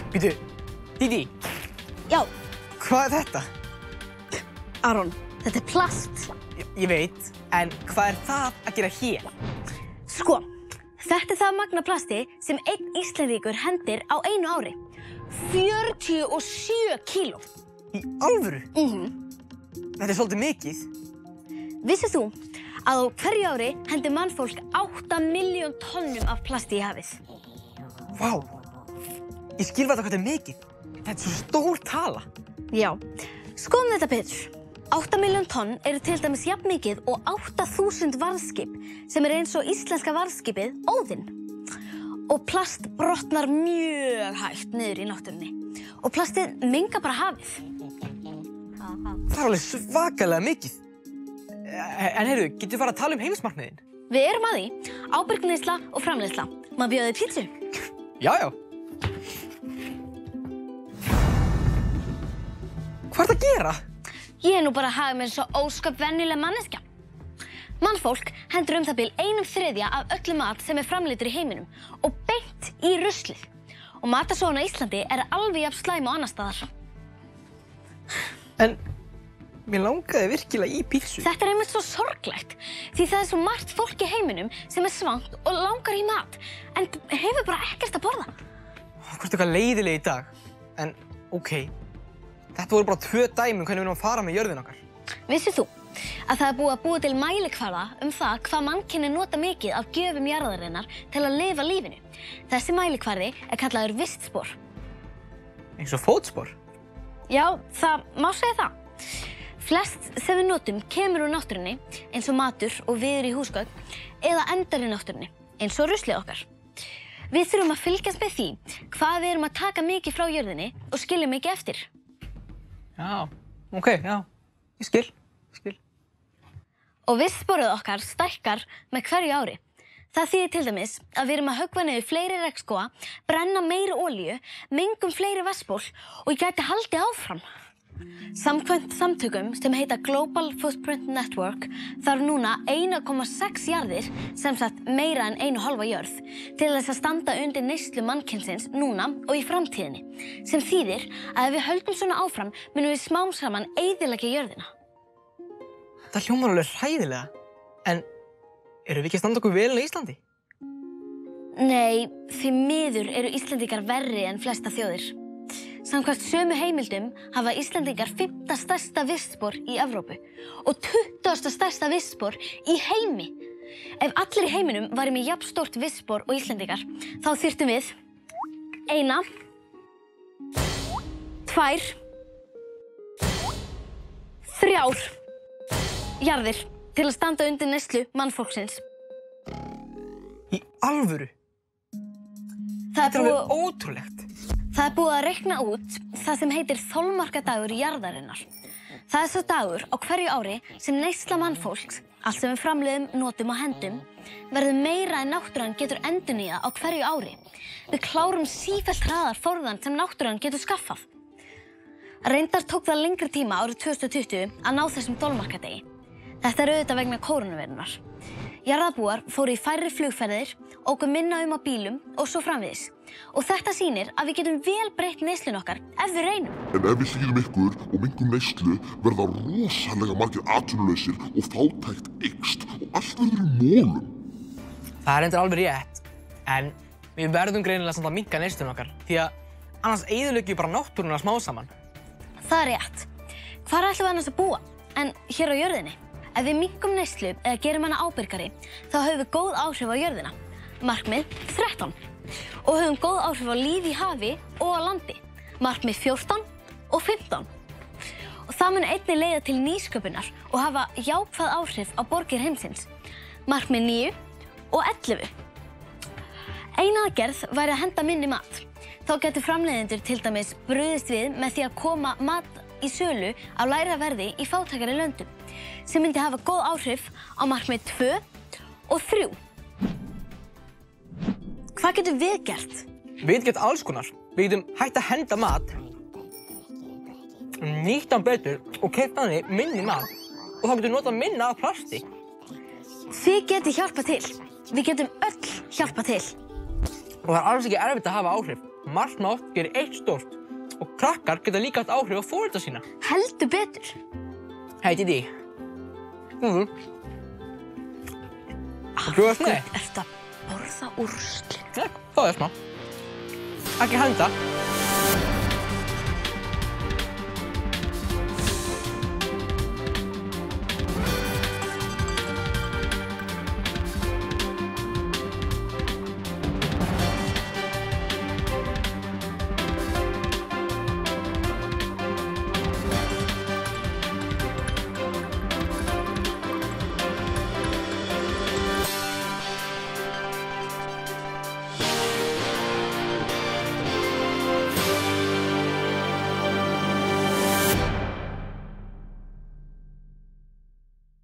Býtu, Dídí. Já. Hvað þetta? Aron, þetta plast. Ég veit, en hvað það að gera hér? Sko, þetta það magna plasti sem einn Íslendingur hendir á einu ári. 47 kíló. Í alvöru? Þetta svolítið mikið. Vissir þú að á hverju ári hendir mannfólk 8 milljón tonnum af plasti í hafið? Vá, ég skil hvað þetta er mikið. Þetta svo stór tala. Já, skoðum þetta betur. 8 milljón tonn eru til dæmis jafn mikið og 8000 varðskip sem eins og íslenska varðskipið Óðinn. Og plast brotnar mjög hægt niður í náttúrunni. Og plastið mengar bara hafið. Það alveg svakalega mikið. En heyrðu, getum við fara að tala heimsmarkmiðin? Við erum að því, ábyrg neysla og framleiðsla. Má bjóða þér pítsu? Já. Hvað ertu að gera? Ég nú bara að haga mér svo ósköp venjuleg manneskja. Mannfólk hendur það bil 1/3 af öllu mat sem framleiddur í heiminum og beint í ruslið. Og matarsóun á Íslandi alveg jafn slæm og annars staðar. En mér langaði virkilega í pítsu. Þetta einmitt svo sorglegt, því það svo margt fólk í heiminum sem svangt og langar í mat, en hefur bara ekkert að borða. Hvort eitthvað leiðileg í dag, en ókei. Þetta voru bara 2 dæmi hvernig við erum að fara með jörðin okkar. Vissir þú að það búið að búa til mælikvarða það hvað mannkynið nota mikið af gjöfum jarðarinnar til að lifa lífinu? Þessi mælikvarði kallaður vistspor. Eins og fótspor? Já, það má segja það. Flest sem við notum kemur úr náttúrunni, eins og matur og viður í húsgögn, eða endar í náttúrunni, eins og ruslið okkar. Við þurfum að fylgjast með því hvað við erum að taka mikið frá jörðinni og skiljum mikið eftir. Já, ókei, já, ég skil. Og vistsporið okkar stækkar með hverju ári. Það þýðir til dæmis að við erum að höggva niður fleiri regnskóga, brenna meiri olíu, mengum fleiri vatnsból og ég gæti haldið áfram. Samkvæmt samtökum sem heita Global Footprint Network þarf núna 1,6 jarðir, sem sagt meira en 1,5 jörð, til þess að standa undir neyslu mannkynsins núna og í framtíðinni, sem þýðir að ef við höldum svona áfram munum við smám saman eyðileggja jörðina. Það hljómar alveg hræðilega, en erum við ekki að standa okkur vel á Íslandi? Nei, því miður eru Íslendingar verri en flesta þjóðir. Samkvæmt sömu heimildum hafa Íslendingar 5. stærsta vistspor í Evrópu og 20. stærsta vistspor í heimi. Ef allir í heiminum væru með jafn stórt vistspor og Íslendingar, þá þyrftum við 1, 2, 3 jarðir til að standa undir neyslu mannfólksins. Í alvöru? Þetta alveg ótrúlegt. Það búið að reikna út það sem heitir þolmarkadagur jarðarinnar. Það svo dagur á hverju ári sem neysla mannfólks, allt sem við framleiðum, notum og hendum, verður meira en náttúran getur endurnýjað á hverju ári. Við klárum sífellt hraðar forðann sem náttúran getur skaffað. Reyndar tók það lengri tíma árið 2020 að ná þessum þolmarkadegi. Þetta auðvitað vegna kórónuveirunar. Jarðarbúar fóru í færri flugferðir, óku minna á bílum og svo framvegis. Og þetta sýnir að við getum vel breytt neyslun okkar ef við reynum. En ef við hlýðum ykkur og mengum neyslu verða rosalega margir atvinnulausir og fátækt eykst og allt verður í molum. Það reyndar alveg rétt, en við verðum greinilega samt að minnka neyslun okkar því að annars eyðileggjum við bara náttúruna smá saman. Það rétt. Hvar ætlum við annars að búa en hér á jörðinni? Ef við minkum neyslu eða gerum hana ábyrgari, þá höfum við góð áhrif á jörðina. Markmið 13. Og höfum góð áhrif á líf í hafi og á landi. Markmið 14 og 15. Og það mun einnig leiða til nýsköpunar og hafa jákvæð áhrif á borgir heimsins. Markmið 9 og 11. Ein aðgerð væri að henda minni mat. Þá getur framleiðendur til dæmis brugðist við með því að koma mat í sölu á lægra verði í fátækari löndum, sem myndi hafa góð áhrif á markmið 2 og 3. Hvað getum við gert? Við getum gert alls konar. Við getum hægt að henda mat, nýtt hann betur og keypt þannig minni mat og þá getum við notað minna af plasti. Þið getið hjálpað til. Við getum öll hjálpað til. Og það alls ekki erfitt að hafa áhrif. margt smátt gerir eitt stórt og krakkar geta líka haft áhrif á foreldra sína. Heldur betur. Hey, Didi. Þú veist með? Ertu að borða úrslit? Já, það smá. Ekki henda.